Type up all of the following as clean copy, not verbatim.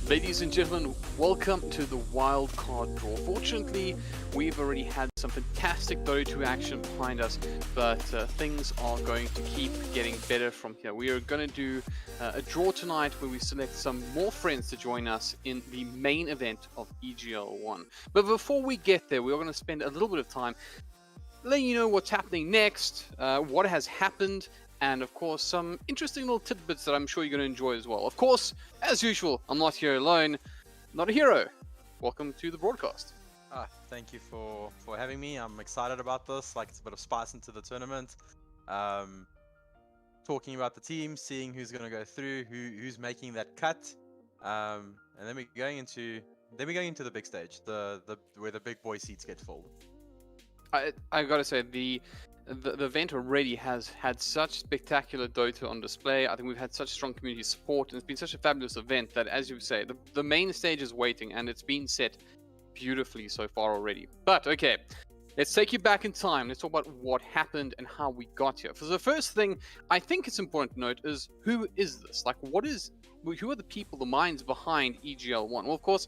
Ladies and gentlemen, welcome to the Wildcard Draw. Fortunately, we've already had some fantastic Dota 2 action behind us, but things are going to keep getting better from here. We are going to do a draw tonight where we select some more friends to join us in the main event of EGL One. But before we get there, we're going to spend a little bit of time letting you know what's happening next, what has happened, and of course some interesting little tidbits that I'm sure you're going to enjoy as well. Of course, as usual, I'm not here alone. notAhero, welcome to the broadcast. Thank you for having me. I'm excited about this. Like, it's a bit of spice into the tournament. Talking about the team, seeing who's going to go through, who's making that cut, and then we're going into the big stage, where the big boy seats get filled. I gotta say, the event already has had such spectacular Dota on display. I think we've had such strong community support, and it's been such a fabulous event that, as you say, the main stage is waiting, and it's been set beautifully so far already. But okay, let's take you back in time. Let's talk about what happened and how we got here. For the first thing, I think it's important to note is, who is this? Like, who are the people, the minds behind EGL One? Well, of course,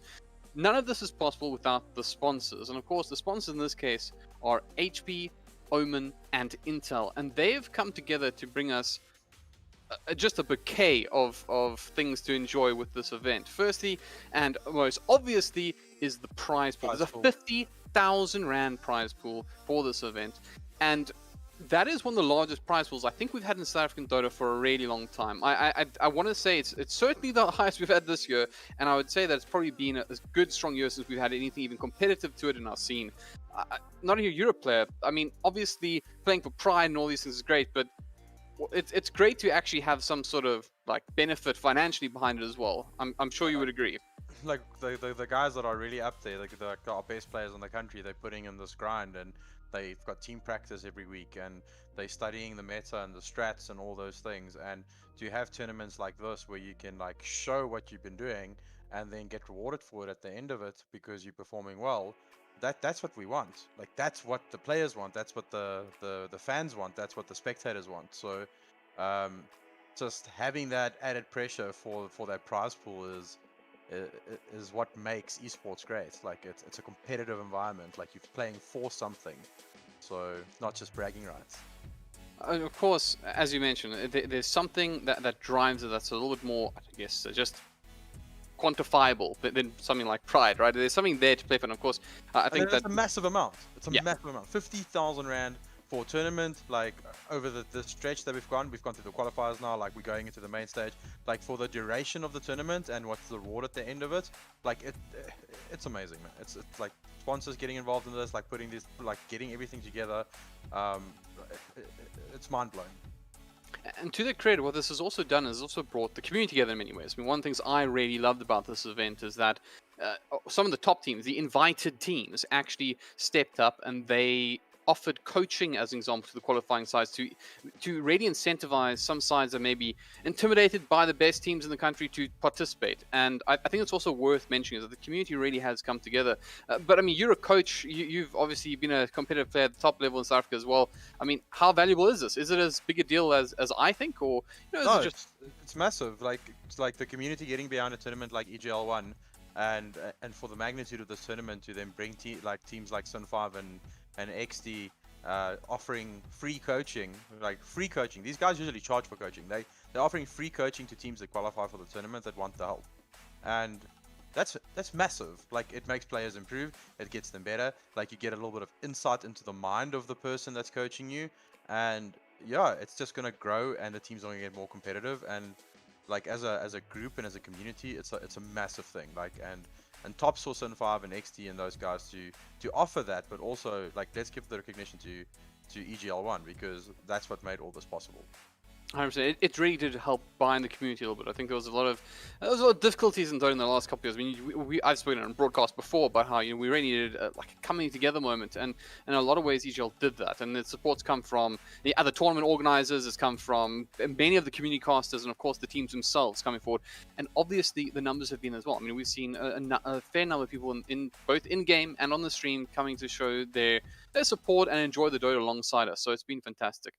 none of this is possible without the sponsors, and of course, the sponsors in this case are HP, Omen, and Intel, and they've come together to bring us just a bouquet of things to enjoy with this event. Firstly, and most obviously, is the prize pool. There's a 50,000 Rand prize pool for this event, and that is one of the largest prize pools I think we've had in South African Dota for a really long time. I want to say it's certainly the highest we've had this year, and I would say that it's probably been a good, strong year since we've had anything even competitive to it in our scene. Not a Europe player. I mean, obviously playing for Pride and all these things is great, but it's great to actually have some sort of like benefit financially behind it as well. I'm sure you would agree. Like the guys that are really up there, like our best players in the country, they're putting in this grind, and they've got team practice every week, and they're studying the meta and the strats and all those things. And to have tournaments like this where you can like show what you've been doing and then get rewarded for it at the end of it because you're performing well, that's what we want. Like, that's what the players want, that's what the fans want, that's what the spectators want. So just having that added pressure for that prize pool is what makes esports great. Like, it's a competitive environment, like you're playing for something, so not just bragging rights. Of course, as you mentioned, there's something that drives it that's a little bit more, I guess, just quantifiable than something like Pride, right? There's something there to play for, and of course, I think that's a massive amount. It's a massive amount. 50,000 Rand for a tournament, like over the stretch that we've gone through the qualifiers now, like we're going into the main stage, like for the duration of the tournament and what's the reward at the end of it, like it's amazing, man. It's like sponsors getting involved in this, like putting this, like getting everything together. It's mind-blowing. And to their credit, what this has also done is also brought the community together in many ways. I mean, one of the things I really loved about this event is that some of the top teams, the invited teams, actually stepped up and they offered coaching, as an example, to the qualifying sides to really incentivize some sides that may be intimidated by the best teams in the country to participate. And I think it's also worth mentioning that the community really has come together. But I mean, you're a coach. You've obviously been a competitive player at the top level in South Africa as well. I mean, how valuable is this? Is it as big a deal as I think, or is it just? It's massive. Like, it's like the community getting behind a tournament like EGL One, and for the magnitude of this tournament to then bring teams like Sun5 and XD offering free coaching. These guys usually charge for coaching. They're offering free coaching to teams that qualify for the tournament that want the help, and that's massive. Like, it makes players improve, it gets them better. Like, you get a little bit of insight into the mind of the person that's coaching you, and yeah, it's just gonna grow, and the team's gonna get more competitive. And like, as a group and as a community, it's a massive thing. Like, and top source Sun5 and XD and those guys to offer that, but also, like, let's give the recognition to EGL One, because that's what made all this possible. 100%. It really did help bind the community a little bit. I think there was a lot of difficulties in Dota in the last couple of years. I mean, I've spoken on broadcast before about how we really needed like a coming together moment, and in a lot of ways EGL did that. And the support's come from the other tournament organizers, it's come from many of the community casters, and of course the teams themselves coming forward. And obviously the numbers have been as well. I mean, we've seen a fair number of people in both in game and on the stream coming to show their support and enjoy the Dota alongside us. So it's been fantastic.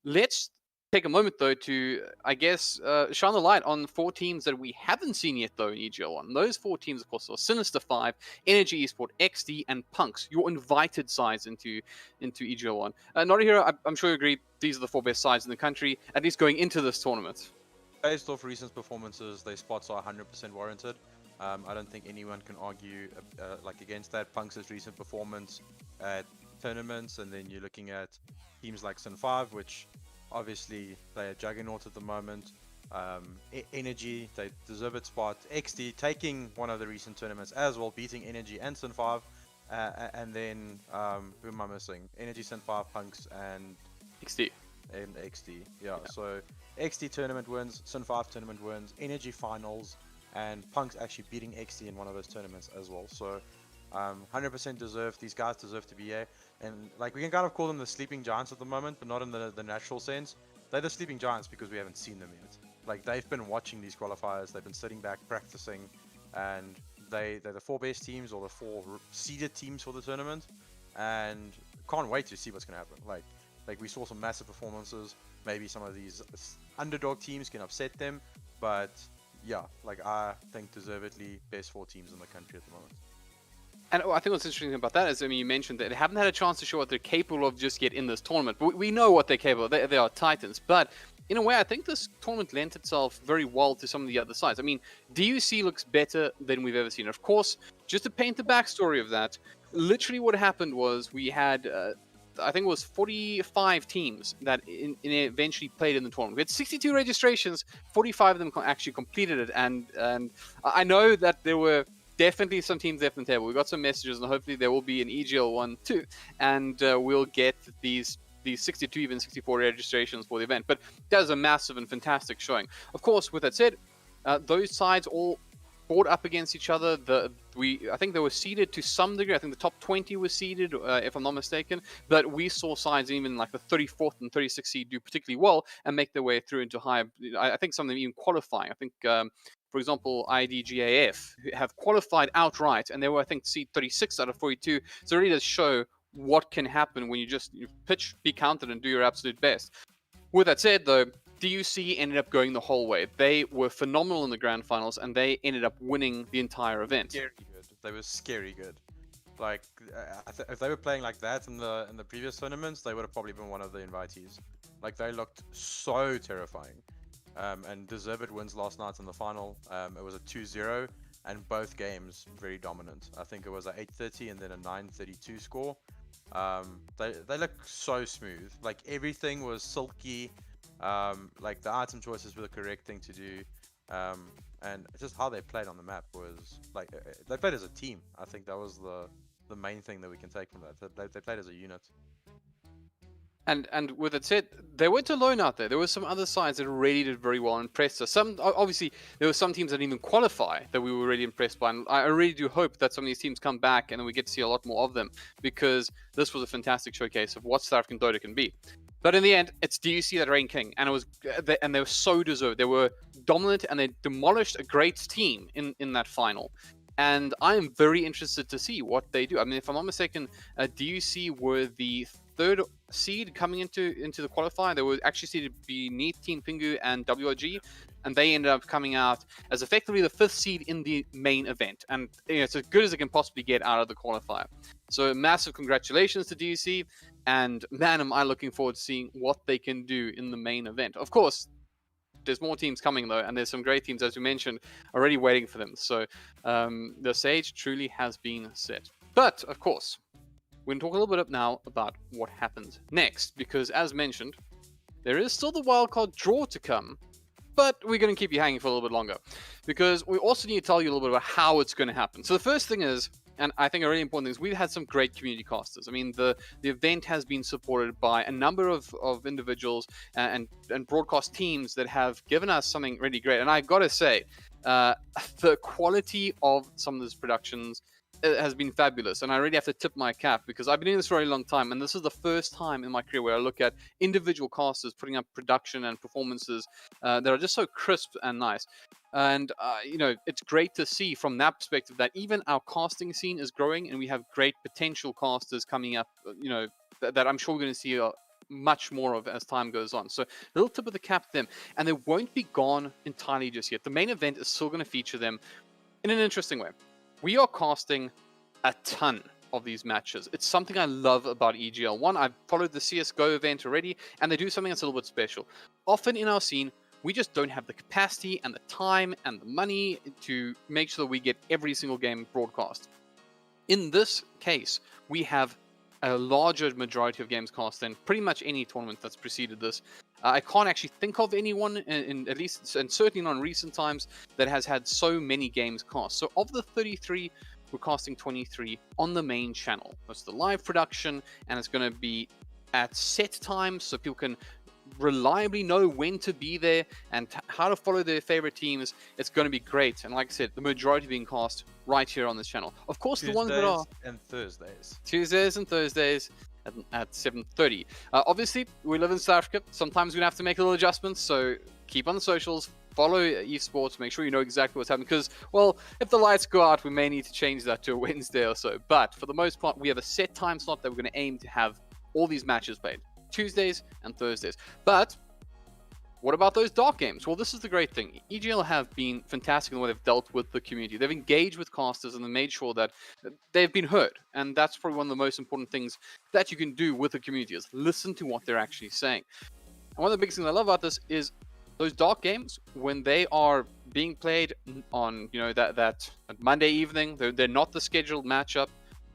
Let's take a moment though to, I guess, shine the light on 4 teams that we haven't seen yet though in EGL One. Those 4 teams, of course, are Sinister 5, Energy Esports, XD, and Punks. Your invited sides into EGL One. notAhero, I'm sure you agree. These are the 4 best sides in the country, at least going into this tournament. Based off recent performances, their spots are 100% warranted. I don't think anyone can argue like against that. Punk's recent performance at tournaments, and then you're looking at teams like Sin 5, which obviously they're a juggernaut at the moment. Energy, they deserve its spot. XD taking one of the recent tournaments as well, beating Energy and Sin 5. And then who am I missing? Energy, Sin 5, Punks, and XD. And XD, yeah. So XD tournament wins, Sin 5 tournament wins, Energy finals, and Punk's actually beating XD in one of those tournaments as well. So 100% deserved. These guys deserve to be here. And like, we can kind of call them the sleeping giants at the moment, but not in the natural sense. They're the sleeping giants because we haven't seen them yet. Like, they've been watching these qualifiers, they've been sitting back practicing, and they're the 4 best teams or the 4 seeded teams for the tournament, and can't wait to see what's going to happen. Like we saw some massive performances. Maybe some of these underdog teams can upset them, but yeah, like, I think deservedly best 4 teams in the country at the moment. And I think what's interesting about that is, I mean, you mentioned that they haven't had a chance to show what they're capable of just yet in this tournament. But we know what they're capable of. They are titans. But in a way, I think this tournament lent itself very well to some of the other sides. I mean, DUC looks better than we've ever seen. Of course, just to paint the backstory of that, literally what happened was we had, I think it was 45 teams that eventually played in the tournament. We had 62 registrations, 45 of them actually completed it. And I know that there were definitely some teams left on the table. We got some messages, and hopefully there will be an EGL One too, and we'll get these 62, even 64 registrations for the event. But that was a massive and fantastic showing. Of course, with that said, those sides all fought up against each other. I think they were seeded to some degree. I think the top 20 was seeded, if I'm not mistaken. But we saw sides even like the 34th and 36th seed do particularly well and make their way through into higher. I think some of them even qualifying. I think, for example, IDGAF have qualified outright, and they were, I think, seed 36 out of 42. So it really does show what can happen when you pitch, be counted, and do your absolute best. With that said, though, DUC ended up going the whole way. They were phenomenal in the grand finals, and they ended up winning the entire event. Scary good. They were scary good. Like, if they were playing like that in the previous tournaments, they would have probably been one of the invitees. Like, they looked so terrifying. And deserved wins last night in the final. It was a 2-0, and both games very dominant. I think it was an 8-30 and then a 9-32 score. They look so smooth. Like, everything was silky. Like, the item choices were the correct thing to do. And just how they played on the map was like, they played as a team. I think that was the main thing that we can take from that. They played as a unit. And with it said, they weren't alone out there. There were some other sides that really did very well and impressed us. Obviously, there were some teams that didn't even qualify that we were really impressed by. And I really do hope that some of these teams come back and then we get to see a lot more of them, because this was a fantastic showcase of what South African Dota can be. But in the end, it's DUC that reigned king, and they were so deserved. They were dominant, and they demolished a great team in that final. And I am very interested to see what they do. I mean, if I'm not mistaken, DUC were the 3rd seed coming into the qualifier. They were actually seeded beneath Team Pingu and WRG, and they ended up coming out as effectively the 5th seed in the main event. And it's as good as it can possibly get out of the qualifier. So massive congratulations to DUC, and man, am I looking forward to seeing what they can do in the main event. Of course, there's more teams coming though, and there's some great teams, as we mentioned, already waiting for them. So the stage truly has been set. But of course, we're going to talk a little bit now about what happens next, because as mentioned, there is still the wildcard draw to come, but we're going to keep you hanging for a little bit longer, because we also need to tell you a little bit about how it's going to happen. So the first thing is, and I think a really important thing is we've had some great community casters. I mean, the event has been supported by a number of individuals and broadcast teams that have given us something really great. And I gotta say, the quality of some of these productions has been fabulous, and I really have to tip my cap because I've been in this for a really long time, and this is the first time in my career where I look at individual casters putting up production and performances that are just so crisp and nice. And it's great to see from that perspective that even our casting scene is growing, and we have great potential casters coming up. That I'm sure we're going to see much more of as time goes on. So, little tip of the cap to them, and they won't be gone entirely just yet. The main event is still going to feature them in an interesting way. We are casting a ton of these matches. It's something I love about EGL One. I've followed the CSGO event already, and they do something that's a little bit special. Often in our scene, we just don't have the capacity and the time and the money to make sure that we get every single game broadcast. In this case, we have a larger majority of games cast than pretty much any tournament that's preceded this. I can't actually think of anyone, in at least, and certainly not in recent times, that has had so many games cast. So of the 33, we're casting 23 on the main channel. That's the live production, and it's going to be at set times so people can reliably know when to be there and how to follow their favorite teams. It's going to be great, and like I said, the majority being cast right here on this channel. Of course, Tuesdays the ones that are and Thursdays. Tuesdays and Thursdays at 7:30. Obviously, we live in South Africa. Sometimes we're gonna have to make little adjustments, so keep on the socials, follow Evesports, make sure you know exactly what's happening. Because, well, if the lights go out, we may need to change that to a Wednesday or so. But for the most part, we have a set time slot that we're gonna aim to have all these matches played, Tuesdays and Thursdays. But what about those dark games? Well, this is the great thing. EGL have been fantastic in the way they've dealt with the community. They've engaged with casters and they made sure that they've been heard. And that's probably one of the most important things that you can do with the community is listen to what they're actually saying. And one of the biggest things I love about this is those dark games, when they are being played on, that Monday evening, they're not the scheduled matchup.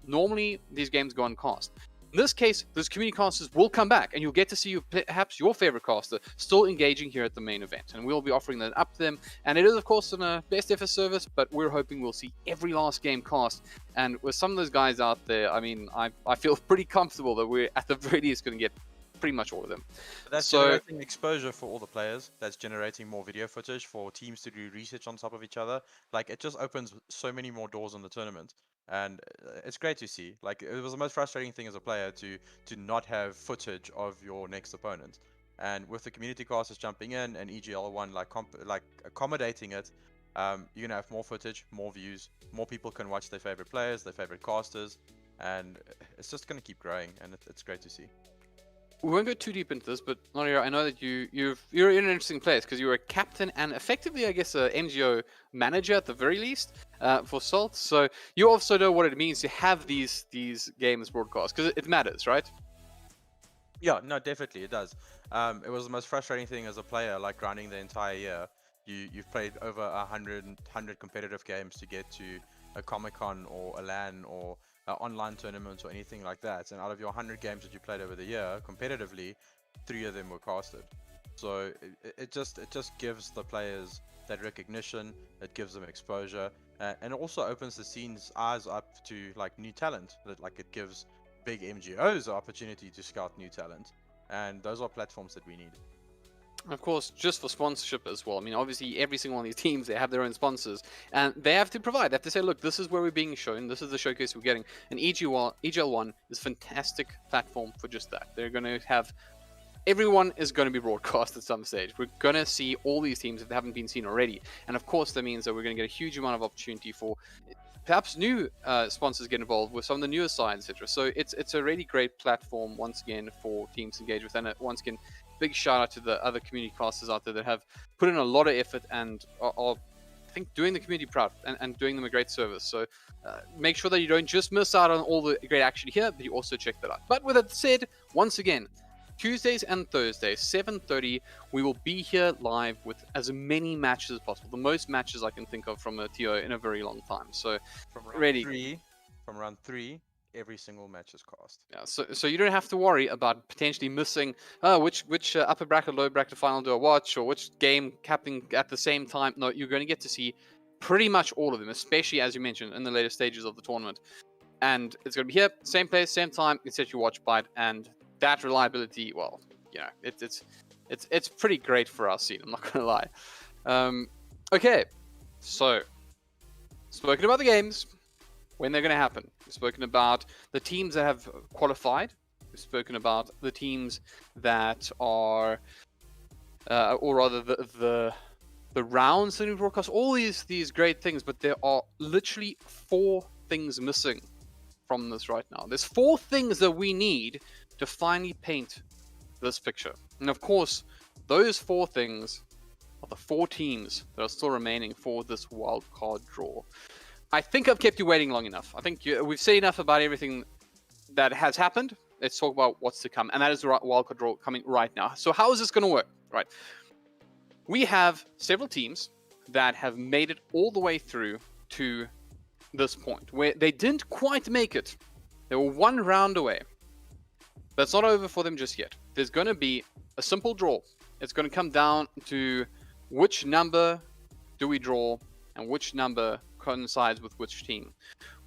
Normally, these games go uncast. In this case, those community casters will come back, and you'll get to see perhaps your favorite caster still engaging here at the main event. And we'll be offering that up to them. And it is, of course, on a best effort service, but we're hoping we'll see every last game cast. And with some of those guys out there, I mean, I feel pretty comfortable that we're at the very least going to get pretty much all of them. That's generating exposure for all the players. That's generating more video footage for teams to do research on top of each other. Like, it just opens so many more doors in the tournament. And it's great to see. Like, it was the most frustrating thing as a player to not have footage of your next opponent. And with the community casters jumping in and EGL One like accommodating it, you're gonna have more footage, more views, more people can watch their favorite players, their favorite casters, and it's just gonna keep growing. And it's great to see. We won't go too deep into this, but notAhero, I know that you're in an interesting place because you're a captain and effectively, I guess, a MGO manager at the very least for Salt. So you also know what it means to have these games broadcast because it matters, right? Yeah, no, definitely it does. It was the most frustrating thing as a player, like grinding the entire year. You've played over 100 competitive games to get to a Comic-Con or a LAN or online tournaments or anything like that, and out of your 100 games that you played over the year competitively, 3 of them were casted. So it just gives the players that recognition, it gives them exposure, and it also opens the scene's eyes up to like new talent. That like it gives big MGOs the opportunity to scout new talent, and those are platforms that we need. Of course, just for sponsorship as well. I mean, obviously, every single one of these teams, they have their own sponsors, and they have to provide. They have to say, look, this is where we're being shown. This is the showcase we're getting. And EGL One is a fantastic platform for just that. They're going to have... Everyone is going to be broadcast at some stage. We're going to see all these teams if they haven't been seen already. And of course, that means that we're going to get a huge amount of opportunity for perhaps new sponsors get involved with some of the newer sides, etc. So it's a really great platform, once again, for teams to engage with. And once again, big shout out to the other community casters out there that have put in a lot of effort and are I think, doing the community proud and doing them a great service. So make sure that you don't just miss out on all the great action here, but you also check that out. But with that said, once again, Tuesdays and Thursdays, 7:30, we will be here live with as many matches as possible. The most matches I can think of from a TO in a very long time. So from round three, every single match is cast. Yeah, so you don't have to worry about potentially missing which upper bracket, lower bracket final do I watch, or which game happening at the same time. No, you're going to get to see pretty much all of them, especially as you mentioned in the later stages of the tournament. And it's going to be here, same place, same time, etc. You watch Byte, and that reliability, well, you know, it's pretty great for our scene. I'm not going to lie. Okay, so spoken about the games, when they're going to happen. We've spoken about the teams that have qualified. We've spoken about the teams that are, or rather the rounds that we broadcast. All these great things, but there are literally 4 things missing from this right now. There's 4 things that we need to finally paint this picture. And of course, those 4 things are the 4 teams that are still remaining for this wildcard draw. I think I've kept you waiting long enough. I think we've said enough about everything that has happened. Let's talk about what's to come. And that is the wildcard draw coming right now. So how is this going to work? Right. We have several teams that have made it all the way through to this point where they didn't quite make it. They were 1 round away. That's not over for them just yet. There's going to be a simple draw. It's going to come down to which number do we draw and which number coincides with which team.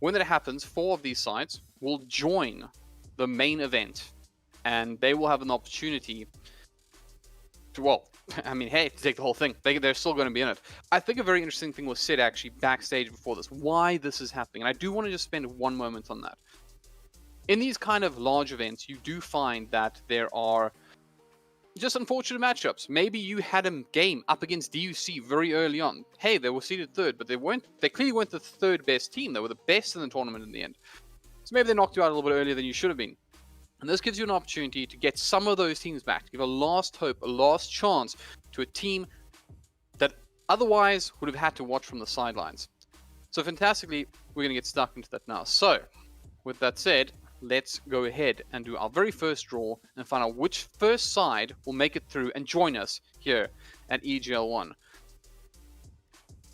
When that happens, 4 of these sides will join the main event, and they will have an opportunity to, well, I mean, hey, to take the whole thing. They're still going to be in it. I think a very interesting thing was said actually backstage before this, why this is happening. And I do want to just spend 1 moment on that. In these kind of large events, you do find that there are just unfortunate matchups. Maybe you had a game up against DUC very early on. Hey, they were seeded 3rd, but they clearly weren't the 3rd best team. They were the best in the tournament in the end. So maybe they knocked you out a little bit earlier than you should have been. And this gives you an opportunity to get some of those teams back, to give a last hope, a last chance to a team that otherwise would have had to watch from the sidelines. So fantastically, we're going to get stuck into that now. So, with that said, let's go ahead and do our very first draw and find out which first side will make it through and join us here at EGL One.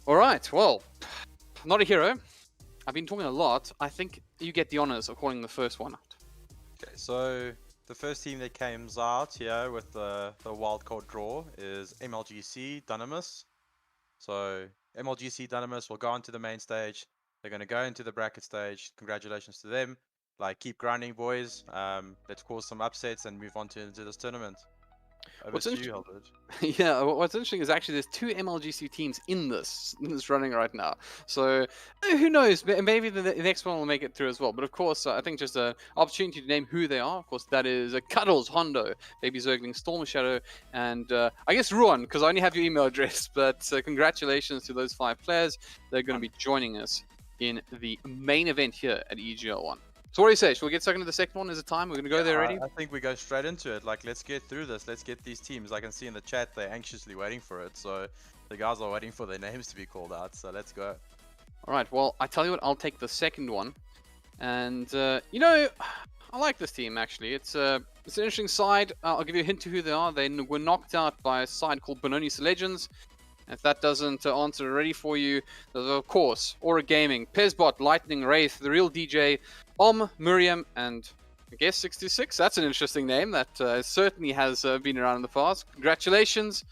Alright, well, notAhero. I've been talking a lot. I think you get the honors of calling the first one out. Okay, so the first team that comes out here with the wildcard draw is MLGC Dynamis. So MLGC Dynamis will go onto the main stage. They're going to go into the bracket stage. Congratulations to them. Like, keep grinding, boys. Let's cause some upsets and move on into this tournament. Over to you, HellbirDza. Yeah, what's interesting is actually there's 2 MLGC teams in this running right now. So who knows? Maybe the next one will make it through as well. But of course, I think just an opportunity to name who they are. Of course, that is Cuddles, Hondo, Baby Zergling, Storm Shadow, and I guess Ruan, because I only have your email address. But congratulations to those 5 players. They're going to be joining us in the main event here at EGL One. So what do you say? Shall we get stuck into the second one? Is it time? We're going to go there already? I think we go straight into it. Like, let's get through this. Let's get these teams. I can see in the chat they're anxiously waiting for it. So the guys are waiting for their names to be called out. So let's go. All right. Well, I tell you what, I'll take the second one. And, you know, I like this team, actually. It's an interesting side. I'll give you a hint to who they are. They were knocked out by a side called Benoni's Legends. If that doesn't answer already for you, there's of course Aura Gaming, Pezbot, Lightning, Wraith, The Real DJ, Miriam, and I guess 66. That's an interesting name that certainly has been around in the past. Congratulations.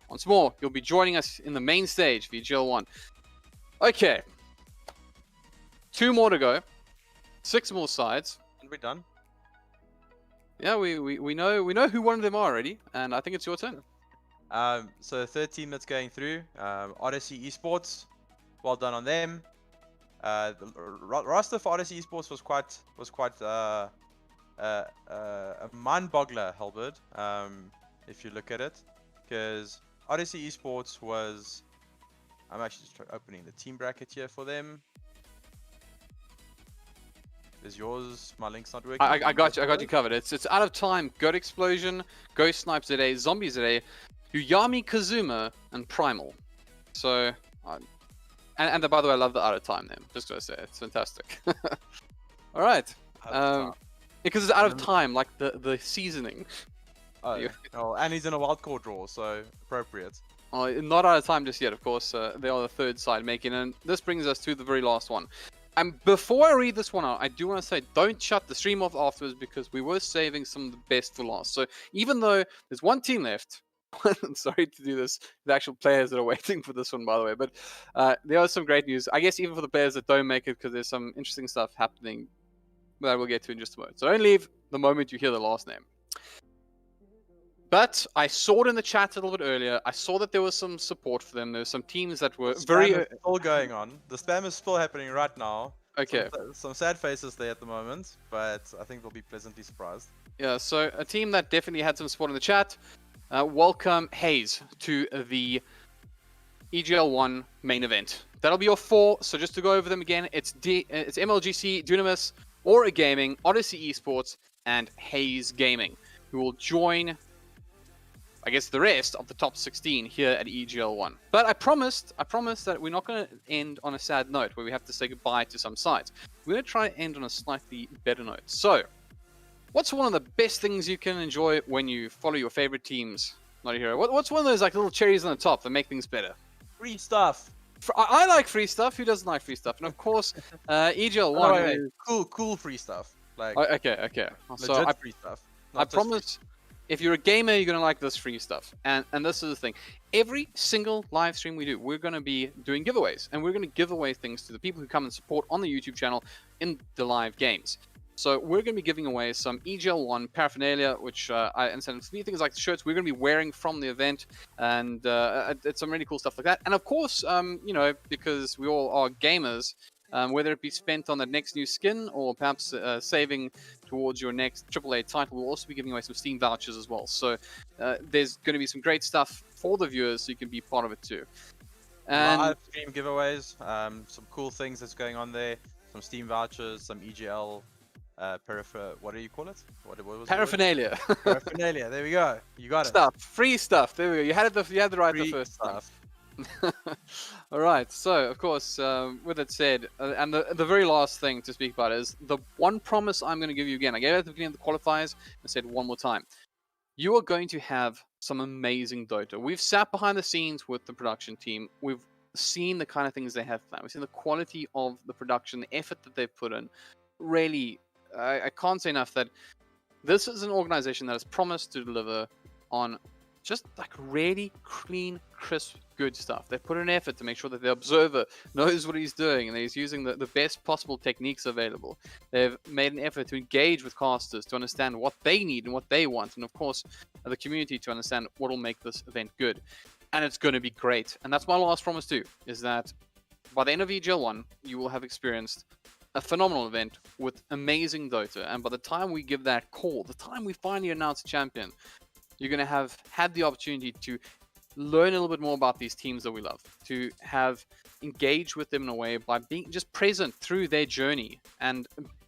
Once more, you'll be joining us in the main stage for EGL One. Okay. 2 more to go. 6 more sides. And we're done. Yeah, we know who one of them are already, and I think it's your turn. So the 3rd team that's going through, Odyssey Esports. Well done on them. The roster for Odyssey Esports was quite a mind-boggler, HellbirDza. If you look at it, because Odyssey Esports was, I'm actually just opening the team bracket here for them. Is yours? My link's not working. I got you covered. It's Out of Time, Goat Explosion, Ghost Snipe ZA, Zombie ZA, Uyami Kazuma, and Primal. So, and by the way, I love the Out of Time name. Just gotta say, it's fantastic. All right, because it's Out of Time, like the seasoning. Oh, and he's in a wildcard draw, so appropriate. Not Out of Time just yet, of course. They are the 3rd side making, and this brings us to the very last one. And before I read this one out, I do want to say, don't shut the stream off afterwards, because we were saving some of the best for last. So even though there's 1 team left, Sorry to do this. The actual players that are waiting for this one, by the way. But there are some great news. I guess even for the players that don't make it, because there's some interesting stuff happening that we'll get to in just a moment. So don't leave the moment you hear the last name. But I saw it in the chat a little bit earlier. I saw that there was some support for them. There were some teams that were very... Spam is still going on. The spam is still happening right now. Okay. Some sad faces there at the moment, but I think they'll be pleasantly surprised. Yeah, so a team that definitely had some support in the chat. Welcome Hayes to the EGL One main event. That'll be your 4. So just to go over them again, it's MLGC, Dunamis, Aura Gaming, Odyssey Esports, and Hayes Gaming, who will join, I guess, the rest of the top 16 here at EGL One. But I promised that we're not going to end on a sad note where we have to say goodbye to some sites. We're going to try and end on a slightly better note. So, what's one of the best things you can enjoy when you follow your favorite teams? notAhero. What's one of those like little cherries on the top that make things better? Free stuff. I like free stuff. Who doesn't like free stuff? And of course, EGL One. Cool free stuff. Like okay. So free stuff. I promise, if you're a gamer, you're gonna like this free stuff. And this is the thing. Every single live stream we do, we're gonna be doing giveaways, and we're gonna give away things to the people who come and support on the YouTube channel in the live games. So we're going to be giving away some EGL One paraphernalia, which I understand things like the shirts we're going to be wearing from the event, and it's some really cool stuff like that. And of course, you know, because we all are gamers, whether it be spent on that next new skin or perhaps saving towards your next AAA title, we'll also be giving away some Steam vouchers as well. So there's going to be some great stuff for the viewers, so you can be part of it too. And live stream giveaways, some cool things that's going on there, some Steam vouchers, some EGL. What do you call it? What was paraphernalia. Paraphernalia. There we go. You got it. Free stuff. There we go. You had the right the first stuff. time. All right. So of course, with it said, and the very last thing to speak about is the one promise I'm going to give you again. I gave it at the beginning of the qualifiers. I said one more time. You are going to have some amazing Dota. We've sat behind the scenes with the production team. We've seen the kind of things they have planned. We've seen the quality of the production, the effort that they've put in. Really. I can't say enough that this is an organization that has promised to deliver on just like really clean, crisp, good stuff. They put an effort to make sure that the observer knows what he's doing and that he's using the best possible techniques available. They've made an effort to engage with casters to understand what they need and what they want, and of course the community to understand what will make this event good. And it's going to be great. And that's my last promise too, is that by the end of EGL One, you will have experienced a phenomenal event with amazing Dota, and by the time we give that call, the time we finally announce a champion, you're going to have had the opportunity to learn a little bit more about these teams that we love, to have engaged with them in a way by being just present through their journey. And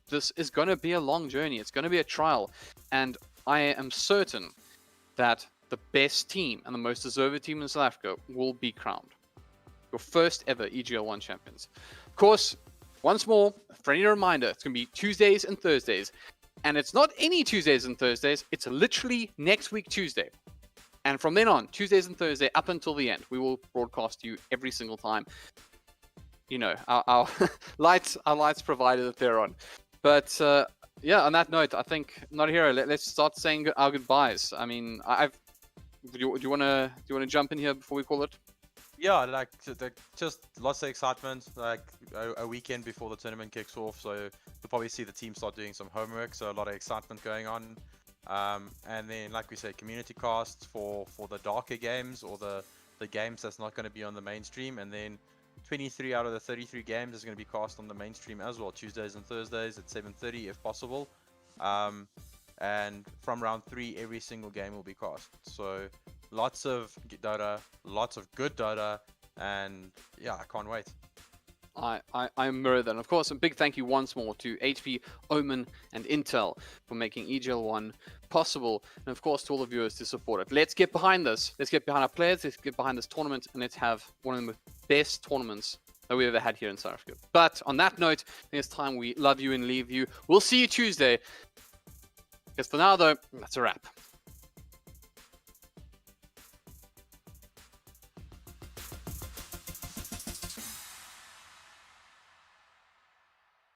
this is going to be a long journey. It's going to be a trial, and I am certain that the best team and the most deserving team in South Africa will be crowned your first ever EGL One champions. Of course, once more, a friendly reminder, it's going to be Tuesdays and Thursdays. And it's not any Tuesdays and Thursdays, it's literally next week Tuesday. And from then on, Tuesdays and Thursday up until the end, we will broadcast you every single time. You know, our lights provided that they're on. But yeah, on that note, I think notAhero, let's start saying our goodbyes. I mean, do you want to jump in here before we call it? Yeah, like just lots of excitement, like a weekend before the tournament kicks off, so you'll probably see the team start doing some homework, so a lot of excitement going on. And then, like we said, community casts for the darker games or the games that's not going to be on the mainstream, and then 23 out of the 33 games is going to be cast on the mainstream as well, Tuesdays and Thursdays at 7:30 if possible. And from round 3, every single game will be cast. So lots of Dota, lots of good Dota, and yeah, I can't wait. I mirror that. And of course, a big thank you once more to HP, Omen, and Intel for making EGL One possible, and of course to all the viewers to support it. Let's get behind this. Let's get behind our players. Let's get behind this tournament, and let's have one of the best tournaments that we've ever had here in South Africa. But on that note, I think it's time we love you and leave you. We'll see you Tuesday. Because for now, though, that's a wrap.